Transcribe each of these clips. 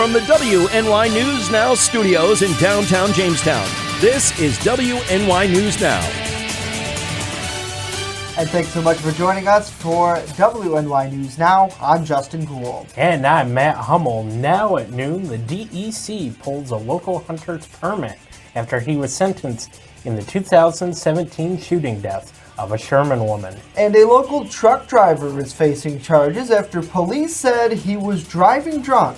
from the WNY News Now studios in downtown Jamestown, this is WNY News Now. And thanks so much for joining us for WNY News Now. I'm Justin Gould. And I'm Matt Hummel. Now at noon, the DEC pulls a local hunter's permit after he was sentenced in the 2017 shooting death of a Sherman woman. And a local truck driver is facing charges after police said he was driving drunk.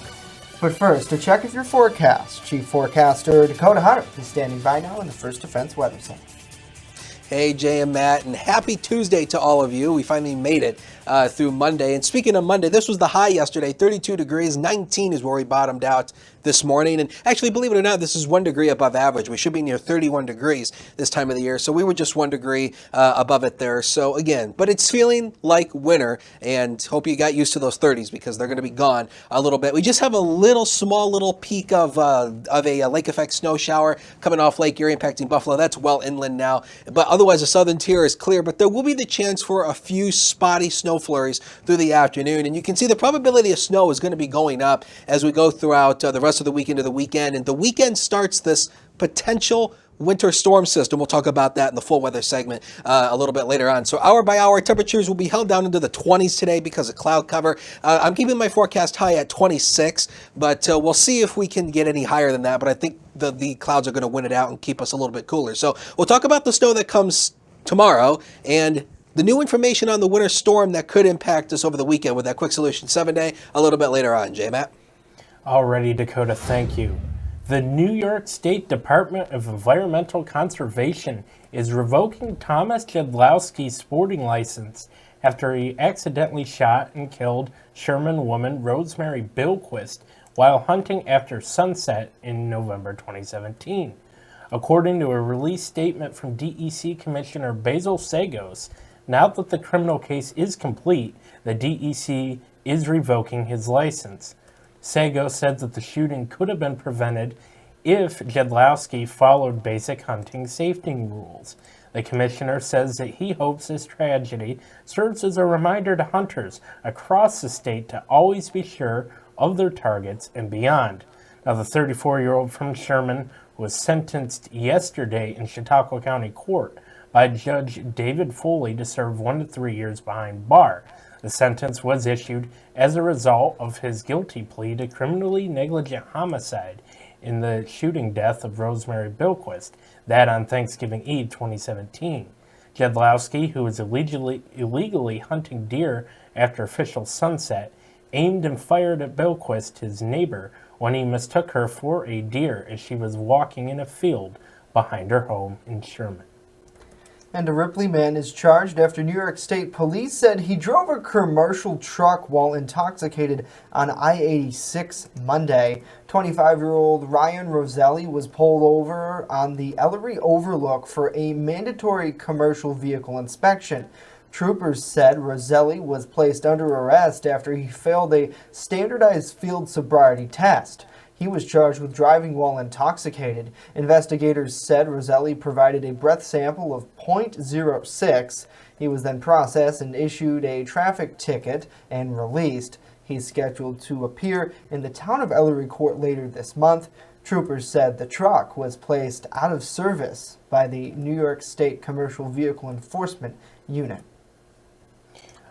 But first, a check of your forecast. Chief Forecaster Dakota Hunter is standing by now in the First Defense Weather Center. Hey, Jay and Matt, and happy Tuesday to all of you. We finally made it through Monday. And speaking of Monday, this was the high yesterday, 32 degrees, 19 is where we bottomed out this morning. And actually, believe it or not, this is 1 degree above average. We should be near 31 degrees this time of the year. So we were just 1 degree above it there. So again, but it's feeling like winter, and hope you got used to those 30s because they're going to be gone a little bit. We just have a small little peak of a lake effect snow shower coming off Lake Erie impacting Buffalo. That's well inland now. But otherwise, the southern tier is clear, but there will be the chance for a few spotty snow flurries through the afternoon. And you can see the probability of snow is going to be going up as we go throughout the rest of the week into the weekend. And the weekend starts this potential winter storm system. We'll talk about that in the full weather segment a little bit later on. So hour by hour, temperatures will be held down into the 20s today because of cloud cover. I'm keeping my forecast high at 26, but we'll see if we can get any higher than that. But I think the clouds are going to win it out and keep us a little bit cooler. So we'll talk about the snow that comes tomorrow and the new information on the winter storm that could impact us over the weekend with that Quick Solution 7-day a little bit later on. J-Matt? Alrighty, Dakota, thank you. The New York State Department of Environmental Conservation is revoking Thomas Jedlowski's sporting license after he accidentally shot and killed Sherman woman Rosemary Bilquist while hunting after sunset in November 2017. According to a released statement from DEC Commissioner Basil Sagos, now that the criminal case is complete, the DEC is revoking his license. Sagos said that the shooting could have been prevented if Jedlowski followed basic hunting safety rules. The commissioner says that he hopes this tragedy serves as a reminder to hunters across the state to always be sure of their targets and beyond. Now, the 34-year-old from Sherman was sentenced yesterday in Chautauqua County Court by Judge David Foley to serve 1 to 3 years behind bar. The sentence was issued as a result of his guilty plea to criminally negligent homicide in the shooting death of Rosemary Bilquist, that on Thanksgiving Eve 2017. Jedlowski, who was illegally hunting deer after official sunset, aimed and fired at Bilquist, his neighbor, when he mistook her for a deer as she was walking in a field behind her home in Sherman. And a Ripley man is charged after New York State Police said he drove a commercial truck while intoxicated on I-86 Monday. 25-year-old Ryan Roselli was pulled over on the Ellery Overlook for a mandatory commercial vehicle inspection. Troopers said Roselli was placed under arrest after he failed a standardized field sobriety test. He was charged with driving while intoxicated. Investigators said Roselli provided a breath sample of .06. He was then processed and issued a traffic ticket and released. He's scheduled to appear in the town of Ellery court later this month. Troopers said the truck was placed out of service by the New York State Commercial Vehicle Enforcement Unit.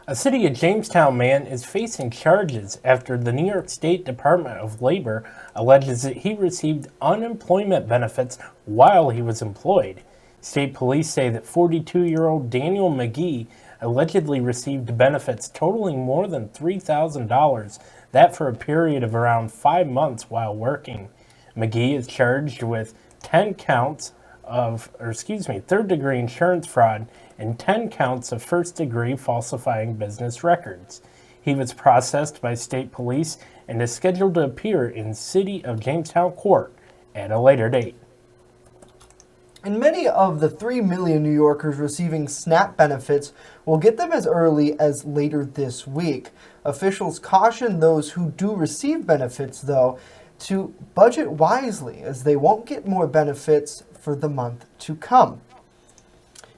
A City of Jamestown man is facing charges after the New York State Department of Labor alleges that he received unemployment benefits while he was employed. State police say that 42-year-old Daniel McGee allegedly received benefits totaling more than $3,000, that for a period of around 5 months while working. McGee is charged with 10 counts of, third-degree insurance fraud and 10 counts of first-degree falsifying business records. He was processed by state police and is scheduled to appear in City of Jamestown Court at a later date. And many of the 3 million New Yorkers receiving SNAP benefits will get them as early as later this week. Officials caution those who do receive benefits, though, to budget wisely as they won't get more benefits for the month to come.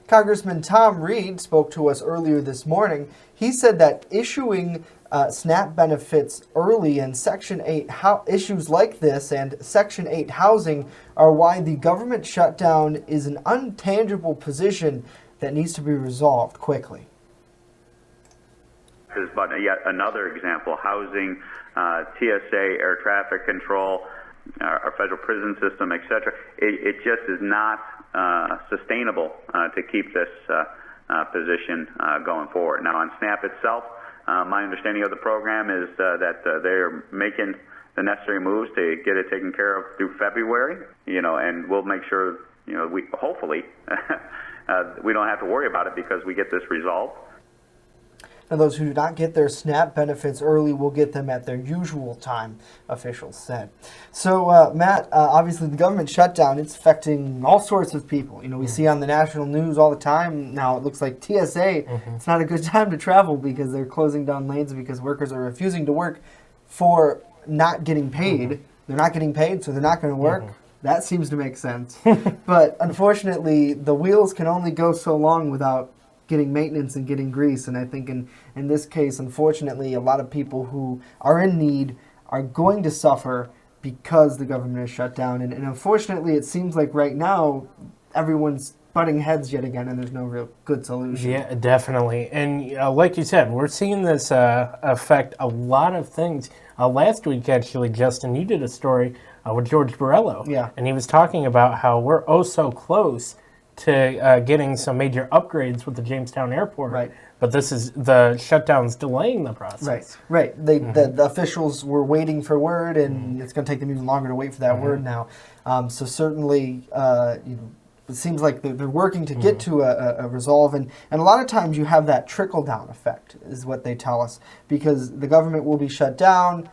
Congressman Tom Reed spoke to us earlier this morning. He said that issuing SNAP benefits early and Section 8 issues like this and Section 8 housing are why the government shutdown is an untangible position that needs to be resolved quickly. But yet another example, housing, TSA, air traffic control, our federal prison system, etc. It just is not sustainable to keep this position going forward. Now, on SNAP itself, my understanding of the program is that they're making the necessary moves to get it taken care of through February, and we'll make sure, we hopefully we don't have to worry about it because we get this resolved. And those who do not get their SNAP benefits early will get them at their usual time, officials said. So, Matt, obviously the government shutdown, it's affecting all sorts of people. We see on the national news all the time now, it looks like TSA, it's not a good time to travel because they're closing down lanes because workers are refusing to work for not getting paid. They're not getting paid, so they're not going to work. That seems to make sense. But unfortunately, the wheels can only go so long without getting maintenance and getting grease. And I think in this case, unfortunately, a lot of people who are in need are going to suffer because the government is shut down. And unfortunately, it seems like right now, everyone's butting heads yet again, and there's no real good solution. Yeah, definitely. And like you said, we're seeing this affect a lot of things. Last week, actually, Justin, you did a story with George Borrello. Yeah. And he was talking about how we're oh so close to getting some major upgrades with the Jamestown Airport. Right. But the shutdown's delaying the process. Right. The officials were waiting for word, and it's going to take them even longer to wait for that word now. So certainly, it seems like they're working to get to a resolve. And a lot of times you have that trickle-down effect, is what they tell us, because the government will be shut down.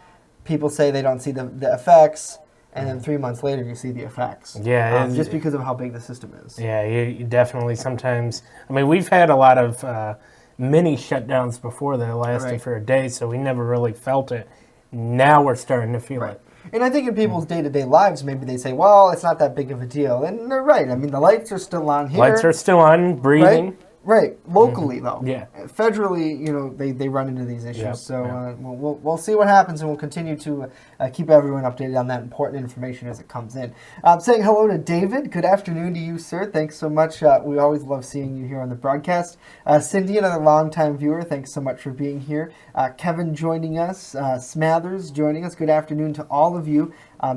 People say they don't see the effects. And then 3 months later, you see the effects. Yeah. Just because of how big the system is. Yeah, you definitely sometimes. I mean, we've had a lot of mini shutdowns before that lasted for a day, so we never really felt it. Now we're starting to feel it. And I think in people's day-to-day lives, maybe they say, well, it's not that big of a deal. And they're right. I mean, the lights are still on here. Lights are still on, breathing. Right. Locally, though. Yeah. Federally, they run into these issues. Yep. So we'll see what happens, and we'll continue to keep everyone updated on that important information as it comes in. Saying hello to David. Good afternoon to you, sir. Thanks so much. We always love seeing you here on the broadcast. Cindy, another longtime viewer. Thanks so much for being here. Kevin joining us. Smathers joining us. Good afternoon to all of you.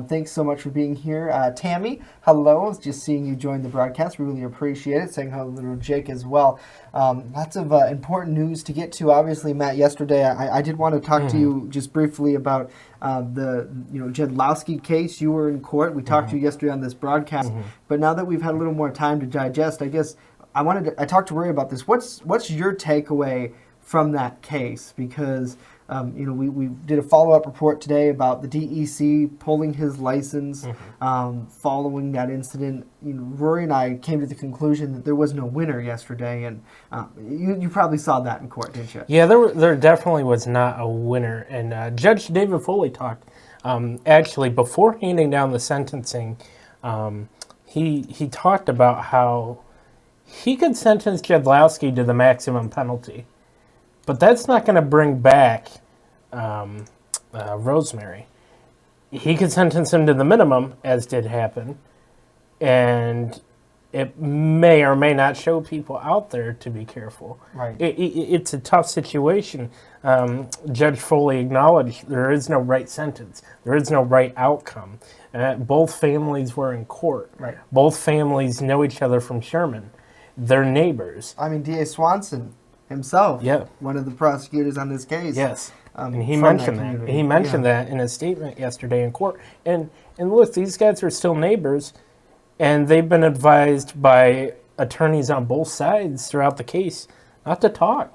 Thanks so much for being here. Tammy, hello. Just seeing you join the broadcast. We really appreciate it. Saying hello to Jake as well. Lots of important news to get to. Obviously, Matt, yesterday I did want to talk to you just briefly about the Jedlowski case. You were in court. We talked to you yesterday on this broadcast. But now that we've had a little more time to digest, I guess I talked to Rory about this. What's your takeaway from that case? Because we did a follow-up report today about the DEC pulling his license following that incident. Rory and I came to the conclusion that there was no winner yesterday, and you probably saw that in court, didn't you? Yeah, there definitely was not a winner. And Judge David Foley talked, actually, before handing down the sentencing, he talked about how he could sentence Jedlowski to the maximum penalty. But that's not going to bring back Rosemary. He could sentence him to the minimum, as did happen, and it may or may not show people out there to be careful. Right. It's a tough situation. Judge Foley acknowledged there is no right sentence. There is no right outcome. Both families were in court. Right. Both families know each other from Sherman. They're neighbors. I mean, D.A. Swanson himself, one of the prosecutors on this case. Yes, and he mentioned that. He mentioned that in his statement yesterday in court. And look, these guys are still neighbors, and they've been advised by attorneys on both sides throughout the case not to talk.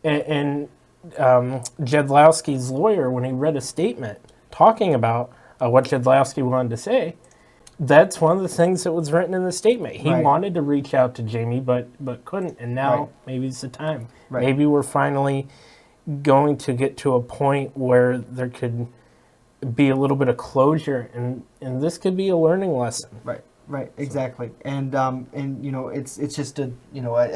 And Jedlowski's lawyer, when he read a statement talking about what Jedlowski wanted to say, that's one of the things that was written in the statement. He wanted to reach out to Jamie, but couldn't, and now maybe it's the time. Maybe we're finally going to get to a point where there could be a little bit of closure, and this could be a learning lesson. Right, exactly, and it's just a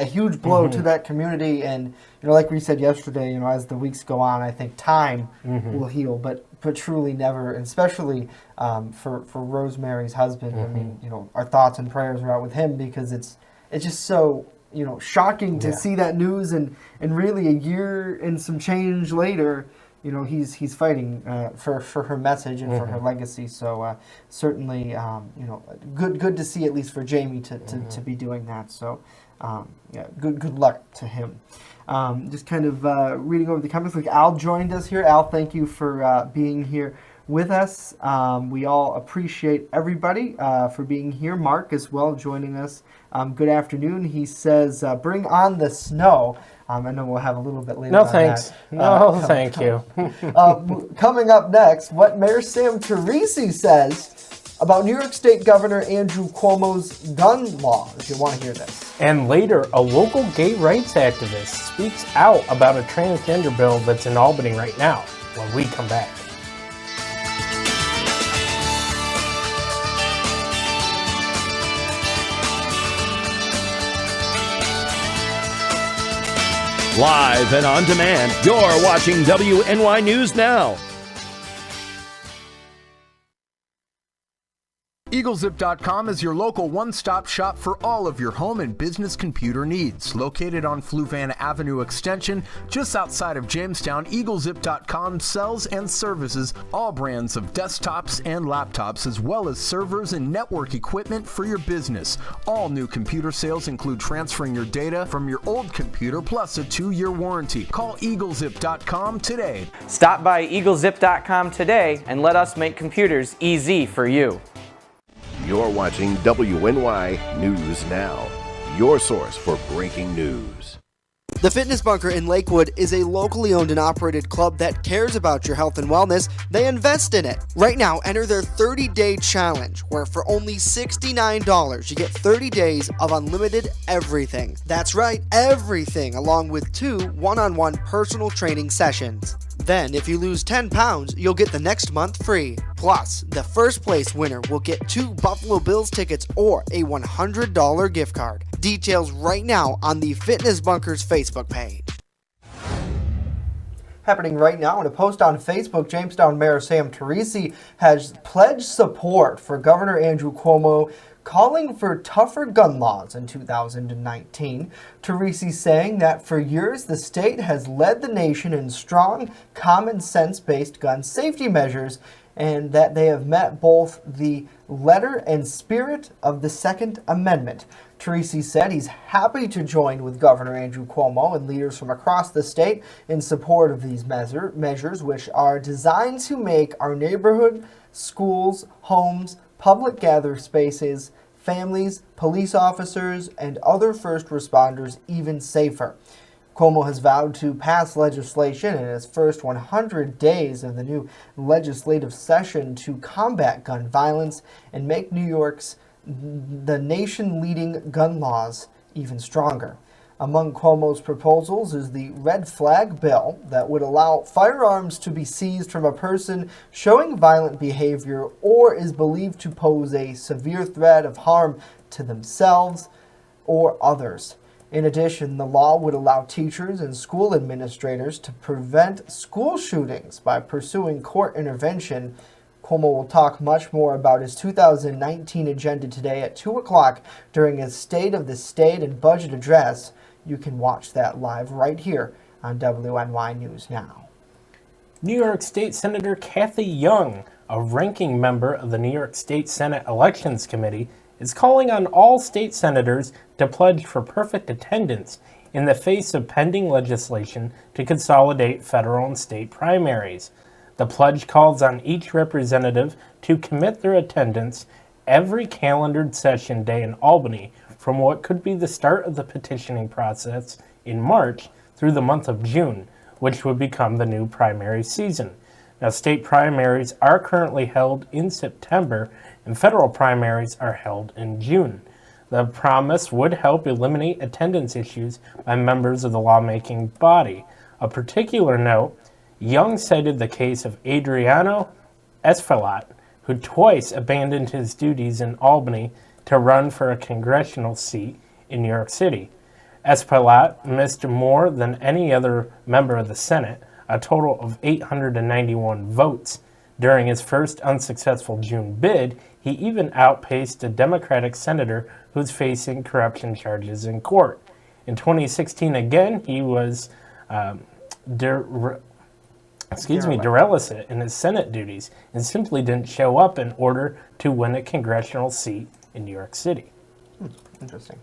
huge blow to that community, and like we said yesterday, as the weeks go on, I think time will heal, but truly never, and especially for Rosemary's husband. I mean, our thoughts and prayers are out with him, because it's just so shocking to see that news, and really a year and some change later. He's fighting for her message and for her legacy. So certainly, good to see, at least for Jamie to be doing that. So good luck to him. Just kind of reading over the comments. Like Al joined us here. Al, thank you for being here with us. We all appreciate everybody for being here. Mark as well joining us. Good afternoon. He says, "Bring on the snow." I know we'll have a little bit later. No on thanks. That. Thank you. Coming up next, what Mayor Sam Teresi says about New York State Governor Andrew Cuomo's gun laws. You want to hear this. And later, a local gay rights activist speaks out about a transgender bill that's in Albany right now when we come back. Live and on demand, you're watching WNY News Now. EagleZip.com is your local one-stop shop for all of your home and business computer needs. Located on Fluvan Avenue Extension, just outside of Jamestown, EagleZip.com sells and services all brands of desktops and laptops, as well as servers and network equipment for your business. All new computer sales include transferring your data from your old computer, plus a 2-year warranty. Call EagleZip.com today. Stop by EagleZip.com today and let us make computers easy for you. You're watching WNY News Now, your source for breaking news. The Fitness Bunker in Lakewood is a locally owned and operated club that cares about your health and wellness. They invest in it. Right now, enter their 30-day challenge, where for only $69, you get 30 days of unlimited everything. That's right, everything, along with 2 one-on-one personal training sessions. Then, if you lose 10 pounds, you'll get the next month free. Plus, the first place winner will get 2 Buffalo Bills tickets or a $100 gift card. Details right now on the Fitness Bunker's Facebook page. Happening right now in a post on Facebook, Jamestown Mayor Sam Teresi has pledged support for Governor Andrew Cuomo, calling for tougher gun laws in 2019. Teresi saying that for years the state has led the nation in strong, common sense-based gun safety measures, and that they have met both the letter and spirit of the Second Amendment. Teresi said he's happy to join with Governor Andrew Cuomo and leaders from across the state in support of these measures, which are designed to make our neighborhood, schools, homes, public gather spaces, families, police officers, and other first responders even safer. Cuomo has vowed to pass legislation in his first 100 days of the new legislative session to combat gun violence and make New York's the nation-leading gun laws even stronger. Among Cuomo's proposals is the red flag bill that would allow firearms to be seized from a person showing violent behavior or is believed to pose a severe threat of harm to themselves or others. In addition, the law would allow teachers and school administrators to prevent school shootings by pursuing court intervention. Cuomo will talk much more about his 2019 agenda today at 2 o'clock during his State of the State and Budget Address. You can watch that live right here on WNY News Now. New York State Senator Kathy Young, a ranking member of the New York State Senate Elections Committee, is calling on all state senators to pledge for perfect attendance in the face of pending legislation to consolidate federal and state primaries. The pledge calls on each representative to commit their attendance every calendared session day in Albany from what could be the start of the petitioning process in March through the month of June, which would become the new primary season. Now, state primaries are currently held in September, and federal primaries are held in June. The promise would help eliminate attendance issues by members of the lawmaking body. A particular note, Young cited the case of Adriano Esfalat, who twice abandoned his duties in Albany to run for a congressional seat in New York City. Espaillat missed more than any other member of the Senate, a total of 891 votes. During his first unsuccessful June bid, he even outpaced a Democratic senator who's facing corruption charges in court. In 2016, again, he was derelict in his Senate duties and simply didn't show up in order to win a congressional seat in New York City. Interesting.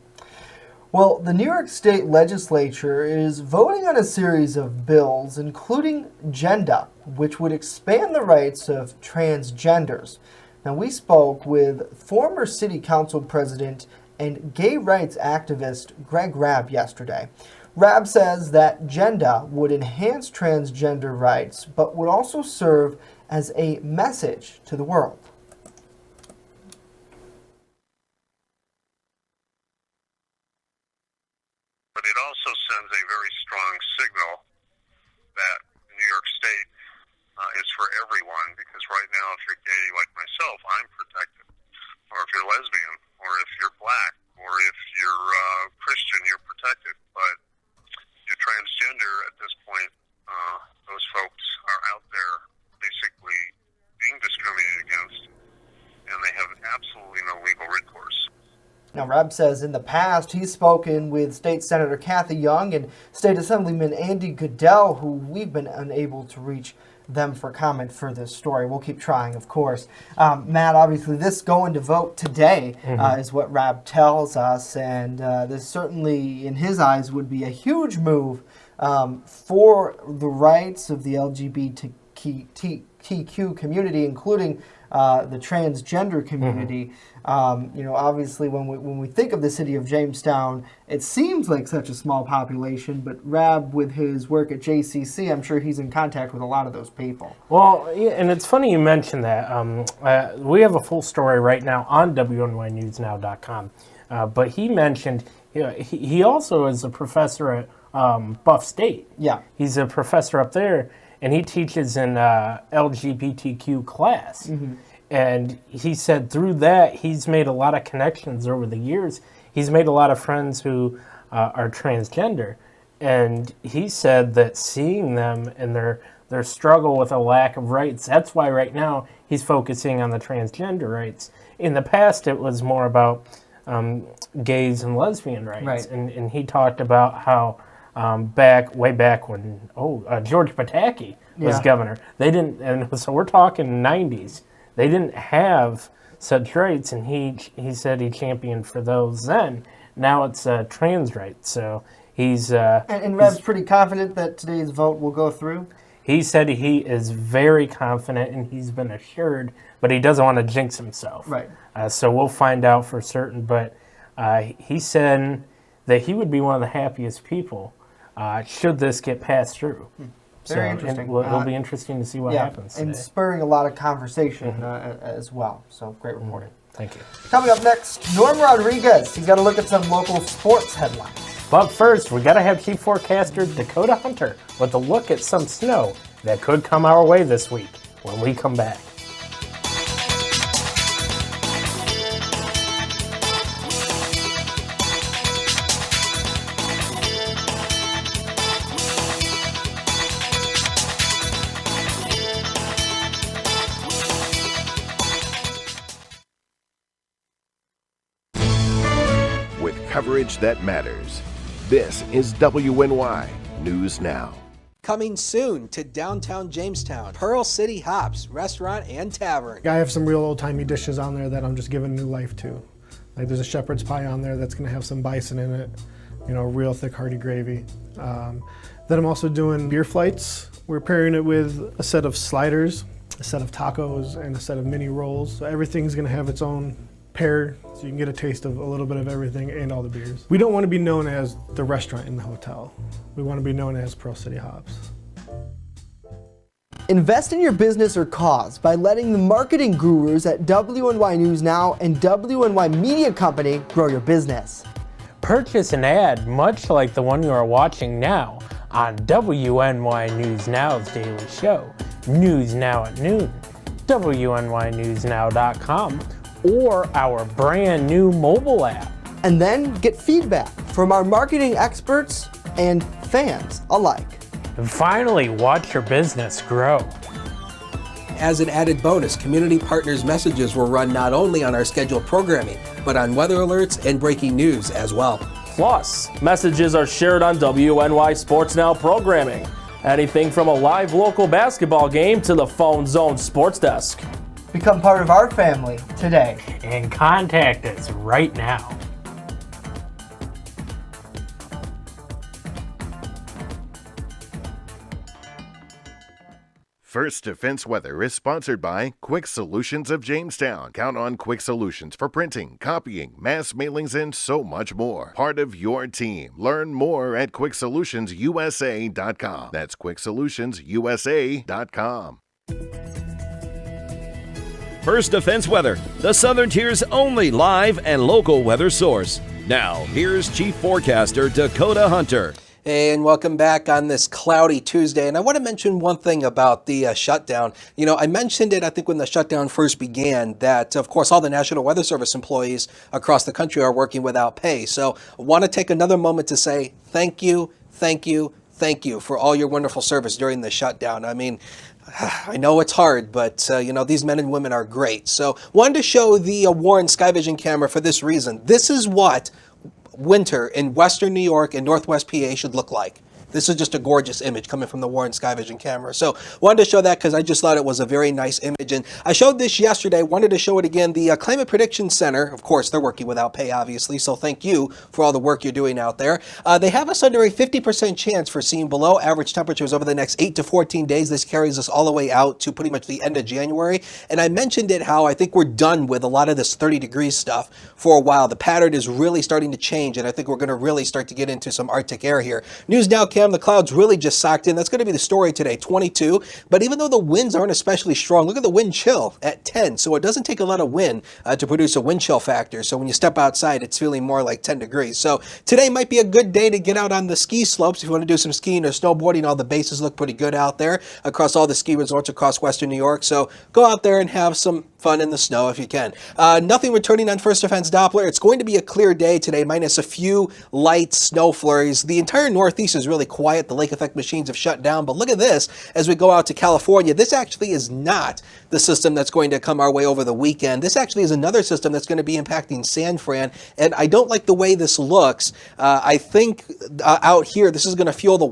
Well, the New York State Legislature is voting on a series of bills, including Genda, which would expand the rights of transgenders. Now, we spoke with former City Council President and gay rights activist Greg Rabb yesterday. Rabb says that Genda would enhance transgender rights, but would also serve as a message to the world. But it also sends a very strong signal that New York State is for everyone, because right now if you're gay like myself, I'm protected. Or if you're lesbian, or if you're black, or if you're Christian, you're protected. But you're transgender at this point, those folks are out there basically being discriminated against, and they have absolutely no legal recourse. Now, Rabb says in the past he's spoken with State Senator Kathy Young and State Assemblyman Andy Goodell, who we've been unable to reach them for comment for this story. We'll keep trying, of course. Matt, obviously this going to vote today is what Rabb tells us, and this certainly, in his eyes, would be a huge move for the rights of the LGBTQ community, including the transgender community. Obviously, when we think of the city of Jamestown, it seems like such a small population, but Rabb, with his work at JCC, I'm sure he's in contact with a lot of those people. Well, yeah, and it's funny you mentioned that. We have a full story right now on WNYNewsNow.com, but he mentioned he also is a professor at Buff State. Yeah. He's a professor up there, and he teaches in LGBTQ class. And he said through that, he's made a lot of connections over the years. He's made a lot of friends who are transgender. And he said that seeing them and their struggle with a lack of rights, that's why right now he's focusing on the transgender rights. In the past, it was more about gays and lesbian rights. Right. And he talked about how way back when George Pataki was governor, they didn't, and so we're talking 90s. They didn't have such rights, and he said he championed for those then. Now it's trans rights, so he's... and Rabb's pretty confident that today's vote will go through? He said he is very confident, and he's been assured, but he doesn't want to jinx himself. Right. So we'll find out for certain, but he said that he would be one of the happiest people should this get passed through. Very interesting. It'll be interesting to see what happens today. And spurring a lot of conversation as well. So great reporting. Thank you. Coming up next, Norm Rodriguez. He's got to look at some local sports headlines. But first, we got to have Chief Forecaster Dakota Hunter with a look at some snow that could come our way this week when we come back. Coverage that matters. This is WNY News Now. Coming soon to downtown Jamestown, Pearl City Hops Restaurant and Tavern. I have some real old-timey dishes on there that I'm just giving new life to. Like there's a shepherd's pie on there that's going to have some bison in it, real thick hearty gravy. Then I'm also doing beer flights. We're pairing it with a set of sliders, a set of tacos, and a set of mini rolls. So everything's going to have its own pair, so you can get a taste of a little bit of everything and all the beers. We don't want to be known as the restaurant in the hotel. We want to be known as Pearl City Hops. Invest in your business or cause by letting the marketing gurus at WNY News Now and WNY Media Company grow your business. Purchase an ad much like the one you are watching now on WNY News Now's daily show, News Now at Noon, WNYNewsNow.com, or our brand new mobile app. And then get feedback from our marketing experts and fans alike. And finally, watch your business grow. As an added bonus, community partners messages will run not only on our scheduled programming, but on weather alerts and breaking news as well. Plus, messages are shared on WNY Sports Now programming. Anything from a live local basketball game to the Phone Zone Sports Desk. Become part of our family today. And contact us right now. First Defense Weather is sponsored by Quick Solutions of Jamestown. Count on Quick Solutions for printing, copying, mass mailings, and so much more. Part of your team. Learn more at QuickSolutionsUSA.com. That's QuickSolutionsUSA.com. First Defense Weather, the Southern Tier's only live and local weather source. Now, here's Chief Forecaster Dakota Hunter. Hey, and welcome back on this cloudy Tuesday. And I want to mention one thing about the shutdown. You know, I mentioned it, I think, when the shutdown first began, that, of course, all the National Weather Service employees across the country are working without pay. So I want to take another moment to say thank you, thank you, thank you for all your wonderful service during the shutdown. I mean, I know it's hard, but, you know, these men and women are great. So wanted to show the Warren Sky Vision camera for this reason. This is what winter in western New York and northwest PA should look like. This is just a gorgeous image coming from the Warren Sky Vision camera. So wanted to show that because I just thought it was a very nice image. And I showed this yesterday, wanted to show it again. The Climate Prediction Center, of course, they're working without pay, obviously. So thank you for all the work you're doing out there. They have us under a 50% chance for seeing below average temperatures over the next 8 to 14 days. This carries us all the way out to pretty much the end of January. And I mentioned it how I think we're done with a lot of this 30 degrees stuff for a while. The pattern is really starting to change, and I think we're going to really start to get into some Arctic air here. News now, Cam, the clouds really just socked in. That's going to be the story today, 22. But even though the winds aren't especially strong, look at the wind chill at 10. So it doesn't take a lot of wind to produce a wind chill factor. So when you step outside, it's feeling more like 10 degrees. So today might be a good day to get out on the ski slopes. If you want to do some skiing or snowboarding, all the bases look pretty good out there across all the ski resorts across western New York. So go out there and have some fun in the snow if you can. Nothing returning on First Defense Doppler. It's going to be a clear day today, minus a few light snow flurries. The entire Northeast is really quiet. The lake effect machines have shut down. But look at this as we go out to California. This actually is not the system that's going to come our way over the weekend. This actually is another system that's going to be impacting San Fran. And I don't like the way this looks. I think out here, this is going to fuel the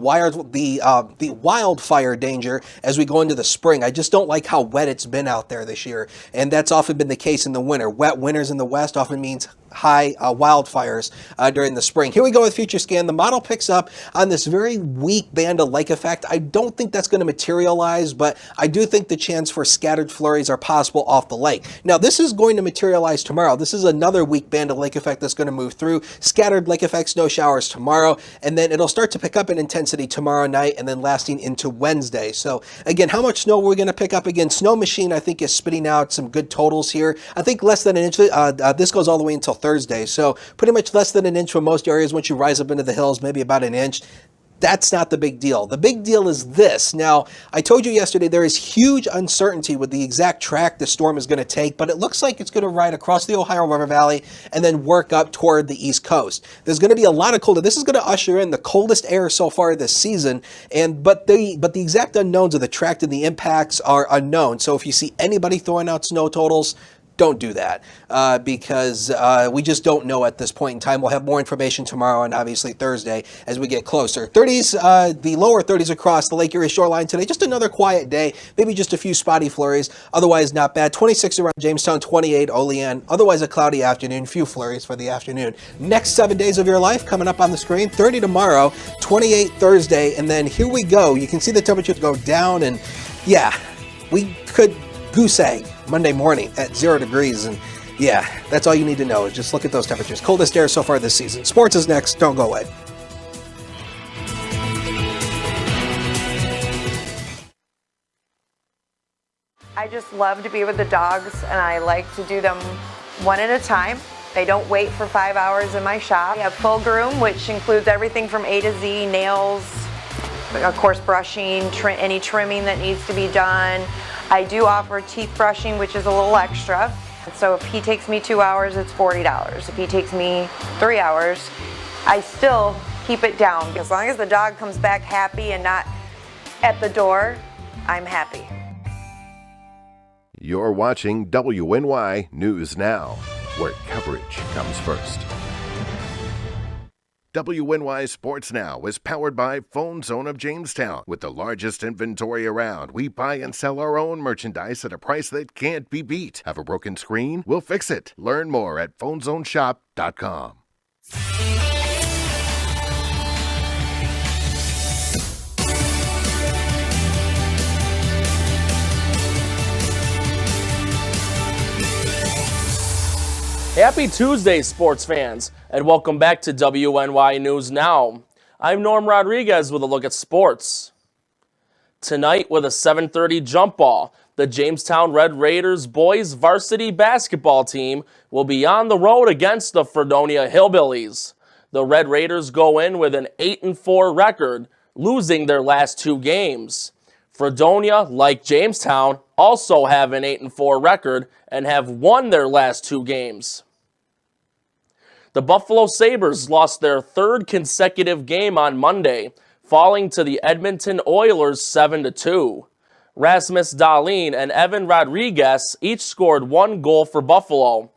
wildfire danger as we go into the spring. I just don't like how wet it's been out there this year. And that's often been the case in the winter. Wet winters in the West often means high wildfires during the spring. Here we go with Future Scan. The model picks up on this very weak band of lake effect. I don't think that's going to materialize, but I do think the chance for scattered flurries are possible off the lake. Now, this is going to materialize tomorrow. This is another weak band of lake effect that's going to move through. Scattered lake effect snow showers tomorrow, and then it'll start to pick up in intensity tomorrow night and then lasting into Wednesday. So again, how much snow we're going to pick up again? Snow Machine, I think, is spitting out some good totals here. I think less than an inch. This goes all the way until Thursday, so pretty much less than an inch for most areas. Once you rise up into the hills, maybe about an inch. That's not the big deal. The big deal is this. Now, I told you yesterday there is huge uncertainty with the exact track the storm is going to take, but it looks like it's going to ride across the Ohio River Valley and then work up toward the East Coast. There's going to be a lot of cold. This is going to usher in the coldest air so far this season, but the exact unknowns of the track and the impacts are unknown. So if you see anybody throwing out snow totals, don't do that because we just don't know at this point in time. We'll have more information tomorrow and obviously Thursday as we get closer. 30s, the lower 30s across the Lake Erie shoreline today. Just another quiet day, maybe just a few spotty flurries. Otherwise, not bad. 26 around Jamestown, 28 Olean. Otherwise, a cloudy afternoon, few flurries for the afternoon. Next 7 days of your life coming up on the screen. 30 tomorrow, 28 Thursday, and then here we go. You can see the temperatures go down, and yeah, we could goose egg Monday morning at 0 degrees, and yeah, that's all you need to know. Just look at those temperatures. Coldest air so far this season. Sports is next. Don't go away. I just love to be with the dogs, and I like to do them one at a time. They don't wait for 5 hours in my shop. We have full groom, which includes everything from A to Z, nails, of course brushing, any trimming that needs to be done. I do offer teeth brushing, which is a little extra. So if he takes me 2 hours, it's $40. If he takes me 3 hours, I still keep it down. As long as the dog comes back happy and not at the door, I'm happy. You're watching WNY News Now, where coverage comes first. WNY Sports Now is powered by Phone Zone of Jamestown. With the largest inventory around, we buy and sell our own merchandise at a price that can't be beat. Have a broken screen? We'll fix it. Learn more at phonezoneshop.com. Happy Tuesday, sports fans, and welcome back to WNY News Now. I'm Norm Rodriguez with a look at sports. Tonight, with a 7:30 jump ball, the Jamestown Red Raiders boys varsity basketball team will be on the road against the Fredonia Hillbillies. The Red Raiders go in with an 8-4 record, losing their last 2 games. Fredonia, like Jamestown, also have an 8-4 record and have won their last 2 games. The Buffalo Sabres lost their 3rd consecutive game on Monday, falling to the Edmonton Oilers 7-2. Rasmus Dahlin and Evan Rodriguez each scored 1 goal for Buffalo.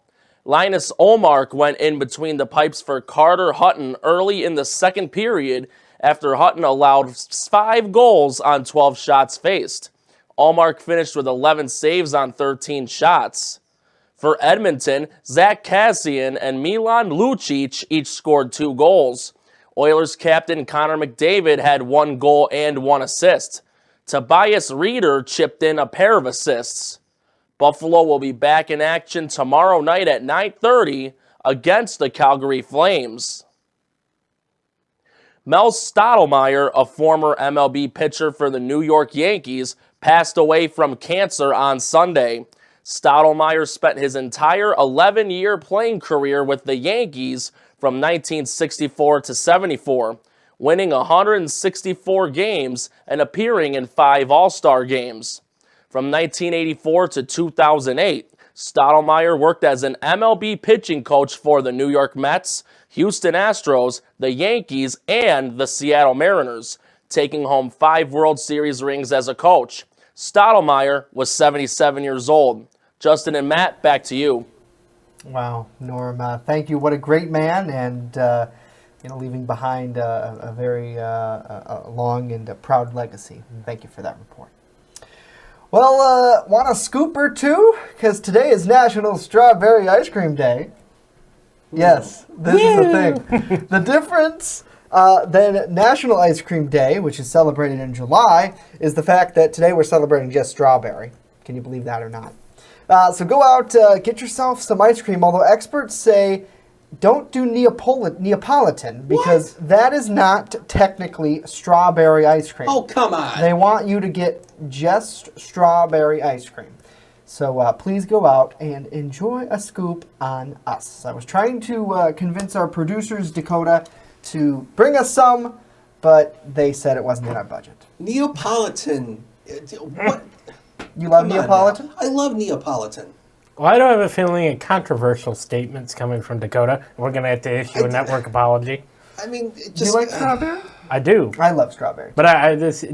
Linus Ullmark went in between the pipes for Carter Hutton early in the second period after Hutton allowed 5 goals on 12 shots faced. Ullmark finished with 11 saves on 13 shots. For Edmonton, Zach Kassian and Milan Lucic each scored 2 goals. Oilers captain Connor McDavid had 1 goal and 1 assist. Tobias Reeder chipped in a pair of assists. Buffalo will be back in action tomorrow night at 9:30 against the Calgary Flames. Mel Stottlemyre, a former MLB pitcher for the New York Yankees, passed away from cancer on Sunday. Stottlemyre spent his entire 11-year playing career with the Yankees from 1964 to 74, winning 164 games and appearing in 5 All-Star games. From 1984 to 2008, Stottlemyre worked as an MLB pitching coach for the New York Mets, Houston Astros, the Yankees, and the Seattle Mariners, taking home 5 World Series rings as a coach. Stottlemyre was 77 years old. Justin and Matt, back to you. Wow, Norm, thank you. What a great man, and leaving behind a very long and proud legacy. Thank you for that report. Well, want a scoop or two? Because today is National Strawberry Ice Cream Day. Yes, this is the thing. The difference than National Ice Cream Day, which is celebrated in July, is the fact that today we're celebrating just strawberry. Can you believe that or not? So go out, get yourself some ice cream, although experts say don't do Neapolitan because that is not technically strawberry ice cream. Oh, come on. They want you to get just strawberry ice cream. So please go out and enjoy a scoop on us. I was trying to convince our producers, Dakota, to bring us some, but they said it wasn't in our budget. Neapolitan. What? You love Neapolitan? I love Neapolitan. Well, I don't have a feeling of controversial statements coming from Dakota. We're going to have to issue a network apology. I mean, it just... Do you like strawberry? I do. I love strawberry. But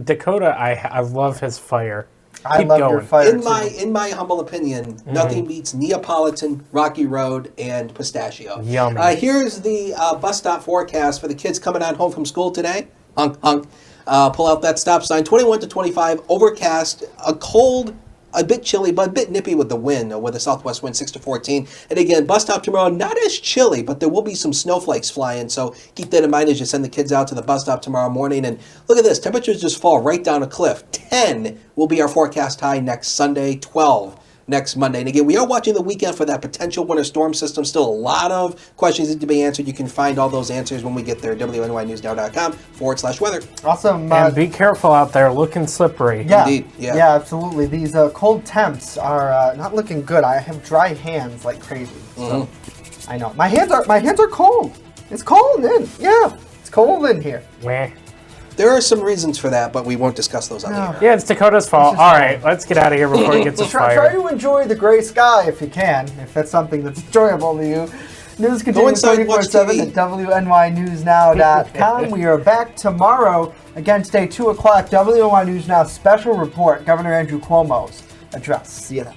Dakota, I love his fire. I Keep love going. your fire, In my humble opinion, nothing beats Neapolitan, Rocky Road, and pistachio. Yummy. Here's the bus stop forecast for the kids coming on home from school today. Honk, honk. Pull out that stop sign. 21 to 25, overcast, a cold, a bit chilly, but a bit nippy with the wind, with a southwest wind 6 to 14. And again, bus stop tomorrow, not as chilly, but there will be some snowflakes flying. So keep that in mind as you send the kids out to the bus stop tomorrow morning. And look at this, temperatures just fall right down a cliff. 10 will be our forecast high next Sunday, 12 next Monday. And again, we are watching the weekend for that potential winter storm system. Still a lot of questions need to be answered. You can find all those answers when we get there. WNYNewsNow.com/weather. Awesome. And be careful out there, looking slippery. Yeah, Indeed. Yeah, absolutely. These cold temps are not looking good. I have dry hands like crazy. So I know. My hands are cold. It's cold in. Yeah, it's cold in here. Meh. There are some reasons for that, but we won't discuss those on the air. Yeah, it's Dakota's fault. All right, let's get out of here before it gets us Try fired. to enjoy the gray sky if you can, if that's something that's enjoyable to you. News continues 24/7 at WNYNewsNow.com. We are back tomorrow. Again, today, 2 o'clock, WNY News Now special report, Governor Andrew Cuomo's address. See you then.